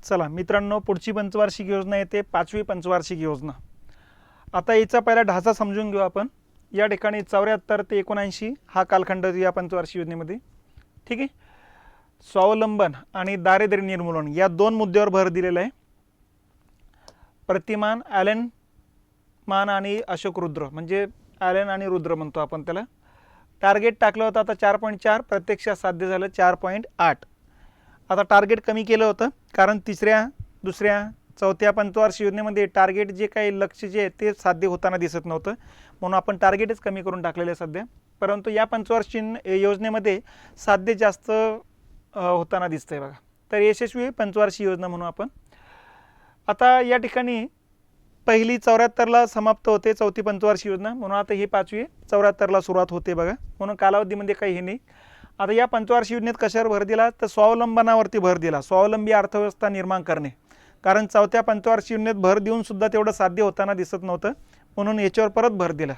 चला मित्रांनो, पुढची पंचवार्षिक योजना येते 5वी पंचवार्षिक योजना। आता याचा पहिला ढाचा समजून घेऊ आपण। या ठिकाणी 74 ते 79 हा कालखंड या पंचवार्षिक योजनेमध्ये, ठीक आहे। स्वावलंबन आणि दारिद्र्य निर्मूलन या दोन मुद्द्यावर भर दिलेला आहे। प्रतिमान ॲलन मान आणि अशोक रुद्र, म्हणजे ॲलन आणि रुद्र म्हणतो आपण त्याला। टार्गेट टाकलं होतं आता 4.4, प्रत्यक्षात साध्य झालं 4.8। आता टार्गेट कमी केलं होतं कारण तिसऱ्या, दुसऱ्या, चौथ्या पंचवार्षिक योजनेमध्ये टार्गेट जे काही लक्ष्य जे ते साध्य होताना दिसत नव्हतं, म्हणून आपण टार्गेटच कमी करून टाकलेलं आहे सध्या। परंतु या पंचवार्षिक योजनेमध्ये साध्य जास्त होताना दिसतंय बघा। तर यशस्वी पंचवार्षिक योजना म्हणून आपण। आता या ठिकाणी पहिली 74ला समाप्त होते चौथी पंचवार्षिक योजना, म्हणून आता ही 5वी 74ला सुरुवात होते बघा। म्हणून कालावधीमध्ये काही हे नाही। आता या पंचवार्षिक योजनेत कशावर भर दिला तर स्वावलंबनावरती भर दिला, स्वावलंबी अर्थव्यवस्था निर्माण करणे। कारण चौथ्या पंचवार्षिक योजनेत भर देऊन सुद्धा तेवढं साध्य होताना दिसत नव्हतं, म्हणून याच्यावर परत भर दिला।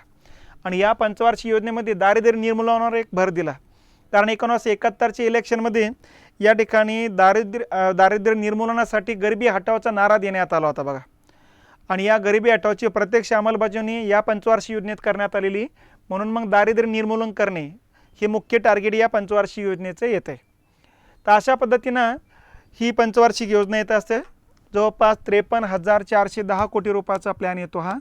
आणि या पंचवार्षिक योजनेमध्ये दारिद्र्य निर्मूलनावर एक भर दिला, कारण 1971च्या इलेक्शनमध्ये या ठिकाणी दारिद्र्य निर्मूलनासाठी गरिबी हटावचा नारा देण्यात आला होता बघा। आणि या गरिबी हटावची प्रत्यक्ष अंमलबजावणी या पंचवार्षिक योजनेत करण्यात आलेली, म्हणून मग दारिद्र्य निर्मूलन करणे हे मुख्य टार्गेट या पंचवार्षिक योजनेचं येत आहे। तर अशा पद्धतीनं ही पंचवार्षिक योजना येत असते। जवळपास 53,410 कोटी रुपयाचा प्लॅन येतो हा,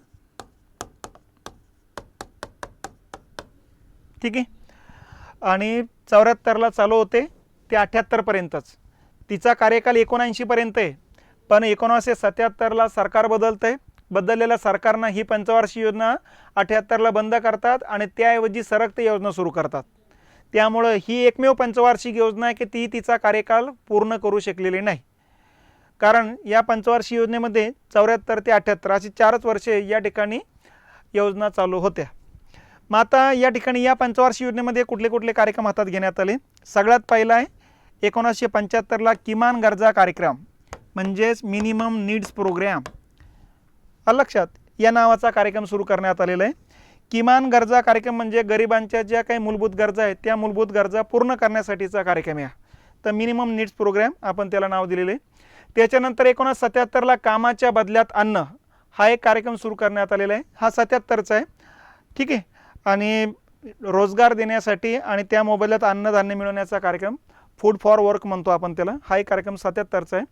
ठीक आहे। आणि 74ला चालू होते ते 78 पर्यंतच, तिचा कार्यकाल 79 पर्यंत आहे। पण 1977ला सरकार बदलतंय, बदललेल्या सरकारनं ही पंचवार्षिक योजना 78ला बंद करतात आणि त्याऐवजी सरकते योजना सुरू करतात। त्यामुळे ही एकमेव पंचवार्षिक योजना आहे की ती तिचा कार्यकाल पूर्ण करू शकलेली नाही। कारण या पंचवार्षिक योजनेमध्ये 74 ते 78 अशी 4च वर्षे या ठिकाणी योजना चालू होत्या। मग आता या ठिकाणी या पंचवार्षिक योजनेमध्ये कुठले कुठले कार्यक्रम हातात घेण्यात आले। सगळ्यात पहिला आहे 1975ला किमान गरजा कार्यक्रम, म्हणजेच मिनिमम नीड्स प्रोग्राम, लक्षात या नावाचा कार्यक्रम सुरू करण्यात आलेला आहे। किमान गरजा कार्यक्रम म्हणजे गरिबांच्या ज्या काही मूलभूत गरजा आहेत त्या मूलभूत गरजा पूर्ण करण्यासाठीचा कार्यक्रम आहे। तर मिनिमम नीड्स प्रोग्राम आपण त्याला नाव दिलेले आहे। त्याच्यानंतर 1977ला कामाच्या बदल्यात अन्न हा एक कार्यक्रम सुरू करण्यात आलेला आहे, हा 77चा आहे, ठीक आहे। आणि रोजगार देण्यासाठी आणि त्या मोबदल्यात अन्नधान्य मिळवण्याचा कार्यक्रम फूड फॉर वर्क म्हणतो आपण त्याला, हा एक कार्यक्रम 77चा आहे।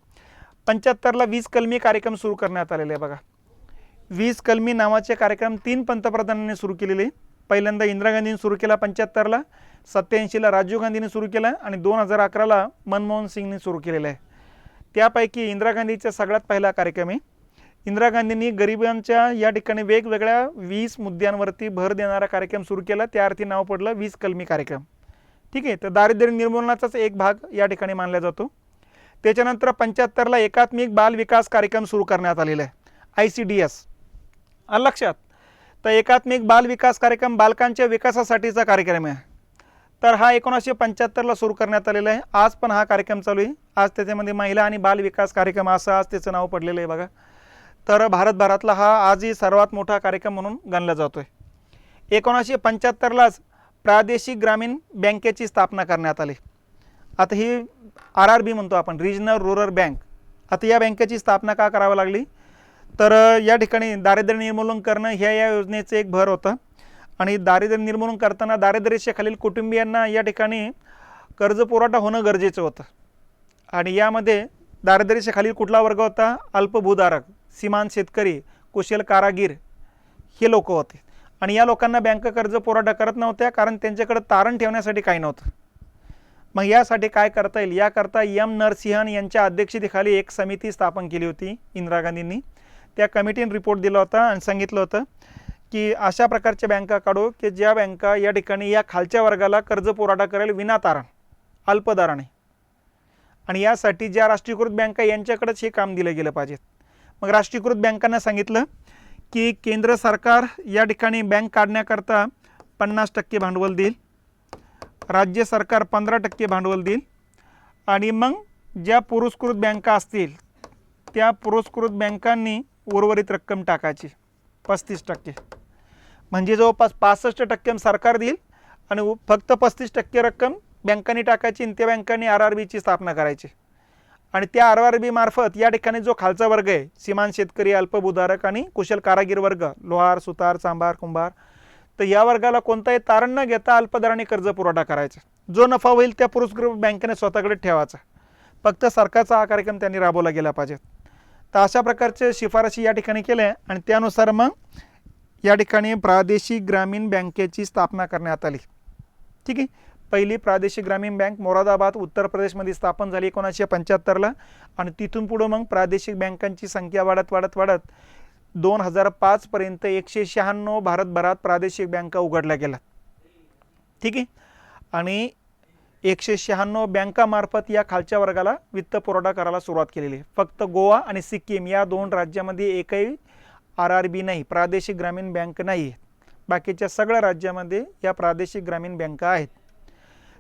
75ला 20 कलमी कार्यक्रम सुरू करण्यात आलेले आहे बघा। 20 कलमी नावाचे कार्यक्रम 3 पंतप्रधानांनी सुरू केलेले। पहिल्यांदा इंदिरा गांधींनी सुरू केला 75ला, 87ला राजीव गांधींनी सुरू केला आणि 2011ला मनमोहन सिंगनी सुरू केलेला आहे। त्यापैकी इंदिरा गांधीचा सगळ्यात पहिला कार्यक्रम आहे। इंदिरा गांधींनी गरिबांच्या या ठिकाणी वेगवेगळ्या 20 मुद्द्यांवरती भर देणारा कार्यक्रम सुरू केला, त्या अर्थी नाव पडलं 20 कलमी कार्यक्रम, ठीक आहे। तर दारिद्र्य निर्मूलनाचाच एक भाग या ठिकाणी मानला जातो। त्याच्यानंतर 75ला एकात्मिक बाल विकास कार्यक्रम सुरू करण्यात आलेला आहे, ICDS, लक्षात। तर एकात्मिक बाल विकास कार्यक्रम बालकांच्या विकासासाठीचा कार्यक्रम आहे। तर हा 1975ला सुरू करण्यात आलेला आहे। आज पण हा कार्यक्रम चालू आहे। आज त्याच्यामध्ये महिला आणि बाल विकास कार्यक्रम असं आज त्याचं नाव पडलेलं आहे बघा। तर भारतभरातला हा आजही सर्वात मोठा कार्यक्रम म्हणून गणला जातो आहे। 1975लाच प्रादेशिक ग्रामीण बँकेची स्थापना करण्यात आली। आता ही RRB म्हणतो आपण, रिजनल रुरल बँक। आता या बँकेची स्थापना का करावी लागली तर या ठिकाणी दारिद्र्य निर्मूलन करणं ह्या या योजनेचं एक भर होतं। आणि दारिद्र्य निर्मूलन करताना दारिद्र्याखालील कुटुंबियांना या ठिकाणी कर्ज पुरवठा होणं गरजेचं होतं। आणि यामध्ये दारिद्र्याखालील कुठला वर्ग होता, अल्पभूधारक, सीमांत शेतकरी, कुशल कारागीर हे लोक होते। आणि या लोकांना बँक कर्ज पुरवठा करत नव्हत्या, कारण त्यांच्याकडे तारण ठेवण्यासाठी काही नव्हतं। मग यासाठी काय करता येईल याकरता M नरसिंहन यांच्या अध्यक्षतेखाली एक समिती स्थापन केली होती इंदिरा गांधींनी। त्या कमिटीने रिपोर्ट दिला होता आणि सांगितलं होतं की अशा प्रकारच्या बँका काढू की ज्या बँका या ठिकाणी या खालच्या वर्गाला कर्ज पुरवठा करेल विनातारण, अल्पदराने। आणि यासाठी ज्या राष्ट्रीयकृत बँका यांच्याकडेच हे काम दिलं गेलं पाहिजे। मग राष्ट्रीयकृत बँकांना सांगितलं की केंद्र सरकार या ठिकाणी बँक काढण्याकरता 50% भांडवल देईल, राज्य सरकार 15% भांडवल देईल, आणि मग ज्या पुरस्कृत बँका असतील त्या पुरस्कृत बँकांनी उर्वरित रक्कम टाकायची 35%। म्हणजे जवळपास 65% सरकार देईल आणि फक्त 35% रक्कम बँकांनी टाकायची आणि त्या बँकांनी RRBची स्थापना करायची। आणि त्या RRB मार्फत या ठिकाणी जो खालचा वर्ग आहे, सीमांत शेतकरी, अल्पभूधारक आणि कुशल कारागीर वर्ग, लोहार, सुतार, चांभार, कुंभार, तर या वर्गाला कोणताही तारण न घेता अल्पदराने कर्ज पुरवठा करायचा. जो नफा होईल त्या पुरस्कृत बँकेने स्वतःकडे ठेवायचा. फक्त सरकारचा हा कार्यक्रम त्यांनी राबवला गेला पाहिजे. तर अशा प्रकारचे शिफारशी या ठिकाणी केल्या आणि त्यानुसार मग या ठिकाणी प्रादेशिक ग्रामीण बँकेची स्थापना करण्यात आली. ठीक आहे. पहिली प्रादेशिक ग्रामीण बँक मोरादाबाद उत्तर प्रदेशमध्ये स्थापन झाली 1975ला आणि तिथून पुढं मग प्रादेशिक बँकांची संख्या वाढत 2005 पर्यंत 196 भारतभरात प्रादेशिक बँका उघडल्या गेल्या. ठीक आहे. आणि 196 बँकामार्फत या खालच्या वर्गाला वित्त पुरवठा करायला सुरुवात केलेली आहे. फक्त गोवा आणि सिक्कीम या 2 राज्यामध्ये एकही RRB नाही, प्रादेशिक ग्रामीण बँक नाही. बाकीच्या सगळ्या राज्यामध्ये या प्रादेशिक ग्रामीण बँका आहेत.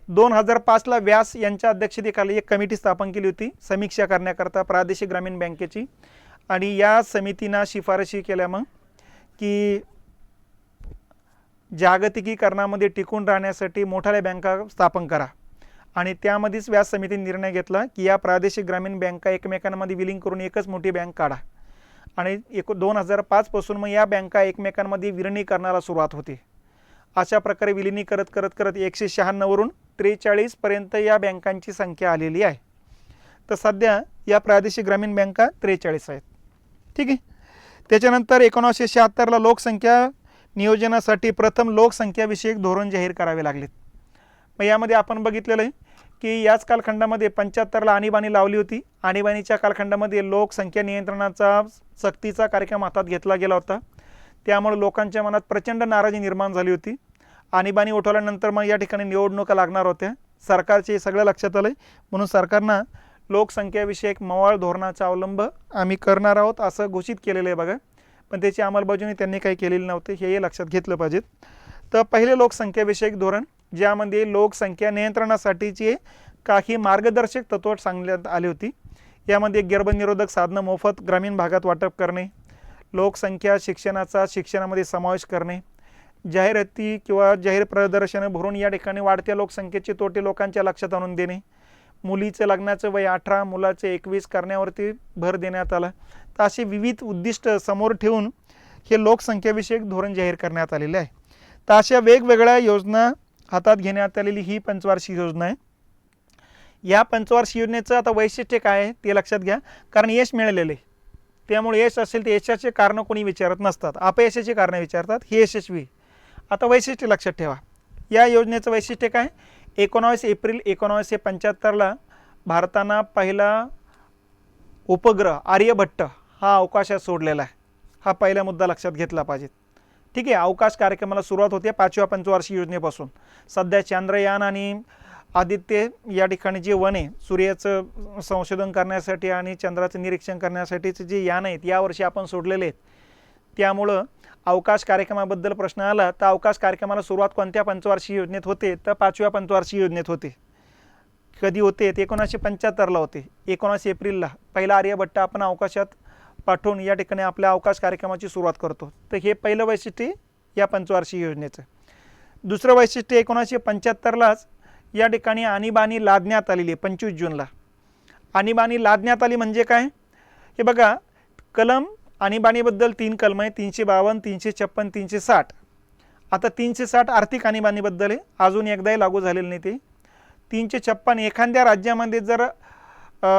2005ला व्यास यांच्या अध्यक्षतेखाली एक कमिटी स्थापन केली होती समीक्षा करण्याकरता प्रादेशिक ग्रामीण बँकेची. आणि या समितीनं शिफारशी केल्या मग की जागतिकीकरणामध्ये टिकून राहण्यासाठी मोठ्या बँका स्थापन करा. आणि त्यामध्येच व्यास समितीने निर्णय घेतला की या प्रादेशिक ग्रामीण बँका एकमेकांमध्ये विलीन करून एकच मोठी बँक काढा. आणि 2005 पासून मग या बँका एकमेकांमध्ये विलीनीकरणाला सुरुवात होते. अशा प्रकारे विलीनी करत 196 वरून 43 पर्यंत या बँकांची संख्या आलेली आहे. तर सध्या या प्रादेशिक ग्रामीण बँका 43 आहेत. ठीक आहे. त्याच्यानंतर 1976ला लोकसंख्या नियोजनासाठी प्रथम लोकसंख्याविषयक धोरण जाहीर करावे लागले. मग यामध्ये आपण बघितलेलं आहे की याच कालखंडामध्ये 75ला आणीबाणी लावली होती. आणीबाणीच्या कालखंडामध्ये लोकसंख्या नियंत्रणाचा सक्तीचा कार्यक्रम हातात घेतला गेला होता. त्यामुळे लोकांच्या मनात प्रचंड नाराजी निर्माण झाली होती. आणीबाणी उठवल्यानंतर मग या ठिकाणी निवडणुका लागणार होत्या. सरकारचे सगळं लक्षात आलं म्हणून सरकारनं लोकसंख्याविषयक मवाळ धोरणाचा अवलंब आम्ही करणार आहोत असं घोषित केलेलं आहे बघा. पण त्याची अंमलबजावणी त्यांनी काही केलेली नव्हते, हे लक्षात घेतलं पाहिजे. तर पहिले लोकसंख्याविषयक धोरण ज्यामध्ये लोकसंख्या नियंत्रणासाठीची काही मार्गदर्शक तत्त्व सांगण्यात आली होती. यामध्ये गर्भनिरोधक साधनं मोफत ग्रामीण भागात वाटप करणे, लोकसंख्या शिक्षणामध्ये समावेश करणे, जाहिराती किंवा जाहीर प्रदर्शनं भरून या ठिकाणी वाढत्या लोकसंख्येचे तोटे लोकांच्या लक्षात आणून देणे, मुलीचं लग्नाचं वय 18 मुलाचे 21 करण्यावरती भर देण्यात आला. तर असे विविध उद्दिष्ट समोर ठेवून हे लोकसंख्याविषयक धोरण जाहीर करण्यात आलेले आहे. तर अशा वेगवेगळ्या योजना हातात घेण्यात आलेली ही पंचवार्षिक योजना आहे. या पंचवार्षिक योजनेचं आता वैशिष्ट्य काय आहे ते लक्षात घ्या, कारण यश मिळालेले त्यामुळे यश असेल ते यशाचे कारण कोणी विचारत नसतात, अपयशाचे कारण विचारतात. हे यशस्वी. आता वैशिष्ट्य लक्षात ठेवा. या योजनेचं वैशिष्ट्य काय? 19 एप्रिल 1975ला भारतानं पहिला उपग्रह आर्यभट्ट हा अवकाशात सोडलेला आहे. हा पहिला मुद्दा लक्षात घेतला पाहिजे. ठीक आहे. अवकाश कार्यक्रमाला सुरुवात होते 5व्या पंचवार्षिक योजनेपासून. सध्या चांद्रयान आणि आदित्य या ठिकाणी जे वन आहे सूर्याचं संशोधन करण्यासाठी आणि चंद्राचं निरीक्षण करण्यासाठीचे जे यान आहेत यावर्षी आपण सोडलेले आहेत. त्यामुळं अवकाश कार्यक्रमाबद्दल प्रश्न आला तर अवकाश कार्यक्रमाला सुरुवात कोणत्या पंचवार्षिक योजनेत होते तर 5व्या पंचवार्षिक योजनेत होते. कधी होते ते 1975ला होते. 19 एप्रिलला पहिला आर्यभट्ट आपण अवकाशात पाठवून या ठिकाणी आपल्या अवकाश कार्यक्रमाची सुरुवात करतो. तर हे पहिलं वैशिष्ट्य या पंचवार्षिक योजनेचं. दुसरं वैशिष्ट्य 1975लाच या ठिकाणी आणीबाणी लादण्यात आलेली आहे 25 जूनला. आणीबाणी लादण्यात आली म्हणजे काय? हे बघा, कलम आणीबाणीबद्दल 3 कलम आहे, 352, 356, 360. आता 360 आर्थिक आणीबाणीबद्दल आहे, अजून एकदाही लागू झालेलं नाही ते. 356 एखाद्या राज्यामध्ये जर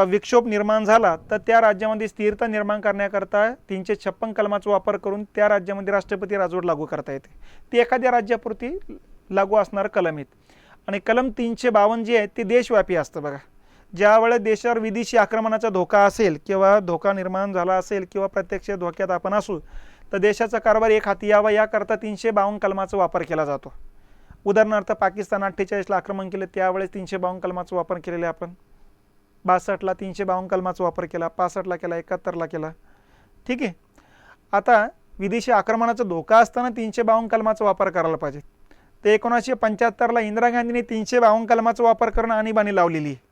विक्षोभ निर्माण झाला तर त्या राज्यामध्ये स्थिरता निर्माण करण्याकरता 356 कलमाचा वापर करून त्या राज्यामध्ये राष्ट्रपती राजवट लागू करता येते. ती एखाद्या राज्यापुरती लागू असणारं कलम आहेत. आणि कलम 352 जे आहे ते देशव्यापी असतं बघा. ज्यावेळेस देशावर विदेशी आक्रमणाचा धोका असेल किंवा धोका निर्माण झाला असेल किंवा प्रत्यक्ष धोक्यात आपण असू तर देशाचा कारभार एक हाती यावा याकरता 352 कलमाचा वापर केला जातो. उदाहरणार्थ पाकिस्तान 48ला आक्रमण केले त्यावेळेस 352 कलमाचा वापर केलेला आपण. 62ला 352 कलमाचा वापर केला, 65ला केला, 71ला केला. ठीक आहे. आता विदेशी आक्रमणाचा धोका असताना 352 कलमाचा वापर करायला पाहिजे. ते 1975ला इंदिरा गांधींनी 352 कलमाचा वापर करून आणीबाणी लावलेली आहे.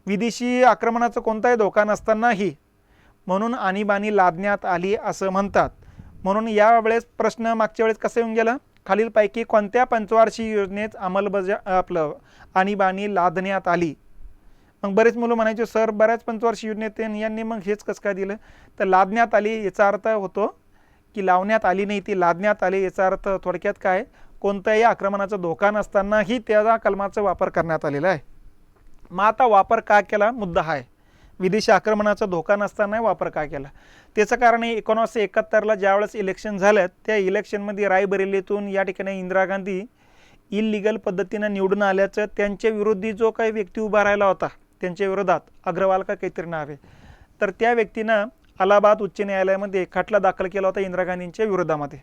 विदेशी आक्रमणाचा कोणताही धोका नसतानाही म्हणून आणीबाणी लादण्यात आली असं म्हणतात. म्हणून यावेळेस प्रश्न मागच्या वेळेस कसा येऊन गेला? खालीलपैकी कोणत्या पंचवार्षिक योजनेत आणीबाणी लादण्यात आली? मग बरेच मुलं म्हणायचे सर बऱ्याच पंचवार्षिक योजनेत यांनी मग हेच कसं काय दिलं, तर लादण्यात आली याचा अर्थ होतो की लावण्यात आली नाही, ती लादण्यात आली याचा अर्थ थोडक्यात काय, कोणत्याही आक्रमणाचा धोका नसतानाही त्या कलमाचा वापर करण्यात आलेला आहे. मग आता वापर का केला मुद्दा हा आहे, विदेशी आक्रमणाचा धोका नसताना वापर का केला. त्याचं कारण 1971ला ज्यावेळेस इलेक्शन झालं त्या इलेक्शनमध्ये रायबरेलीतून या ठिकाणी इंदिरा गांधी इलिगल पद्धतीनं निवडून आल्याचं त्यांच्या विरोधी जो काही व्यक्ती उभा राहिला होता त्यांच्या विरोधात, अग्रवाल का काहीतरी नाव आहे, तर त्या व्यक्तीनं अलाहाबाद उच्च न्यायालयामध्ये खटला दाखल केला होता इंदिरा गांधींच्या विरोधामध्ये.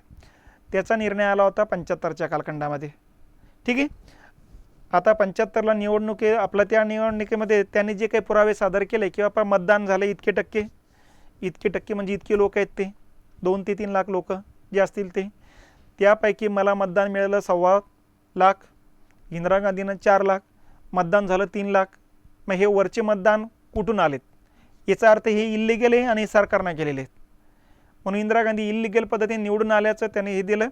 त्याचा निर्णय आला होता 75च्या कालखंडामध्ये. ठीक आहे. आता 75ला आपल्या त्या निवडणुकीमध्ये त्यांनी जे काही पुरावे सादर केले की बाबा मतदान झालं इतके टक्के म्हणजे इतके लोक आहेत ते 2 ते 3 लाख लोक जे असतील ते, त्यापैकी मला मतदान मिळालं 1.25 लाख, इंदिरा गांधीनं 4 लाख, मतदान झालं 3 लाख. मग हे वरचे मतदान कुठून आलेत, याचा अर्थ हे इल्लिगल आहे आणि सरकारनं केलेले आहेत. म्हणून इंदिरा गांधी इल्लिगल पद्धतीने निवडून आल्याचं त्याने हे दिलं.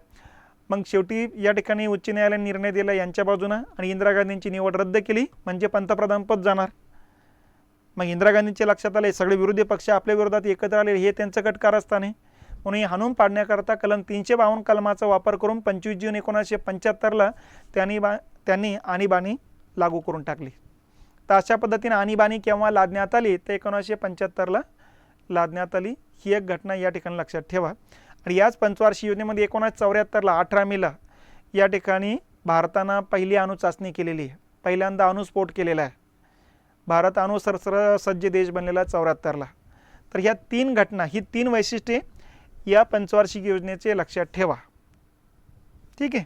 मग शेवटी या ठिकाणी उच्च न्यायालयाने निर्णय दिला यांच्या बाजूनं आणि इंदिरा गांधींची निवड रद्द केली, म्हणजे पंतप्रधान पद जाणार. मग इंदिरा गांधींच्या लक्षात आले सगळे विरोधी पक्ष आपल्या विरोधात एकत्र आले, हे त्यांचं कट कारस्थान आहे. म्हणून हे हाणून पाडण्याकरता कलम 352 कलमाचा वापर करून 25 जून 1975ला त्यांनी आणीबाणी लागू करून टाकली. तर अशा पद्धतीने आणीबाणी केव्हा लादण्यात आली, तर 1975ला लादण्यात आली. ही एक घटना या ठिकाणी लक्षात ठेवा. आणि याच पंचवार्षिक योजनेमध्ये 1974ला 18 मेला या ठिकाणी भारतानं पहिली अणुचाचणी केलेली आहे, पहिल्यांदा अणुस्फोट केलेला आहे. भारत अणुशस्त्रसज्ज देश बनलेला 74ला. तर ह्या 3 घटना, ही 3 वैशिष्ट्ये या पंचवार्षिक योजनेचे लक्षात ठेवा. ठीक आहे.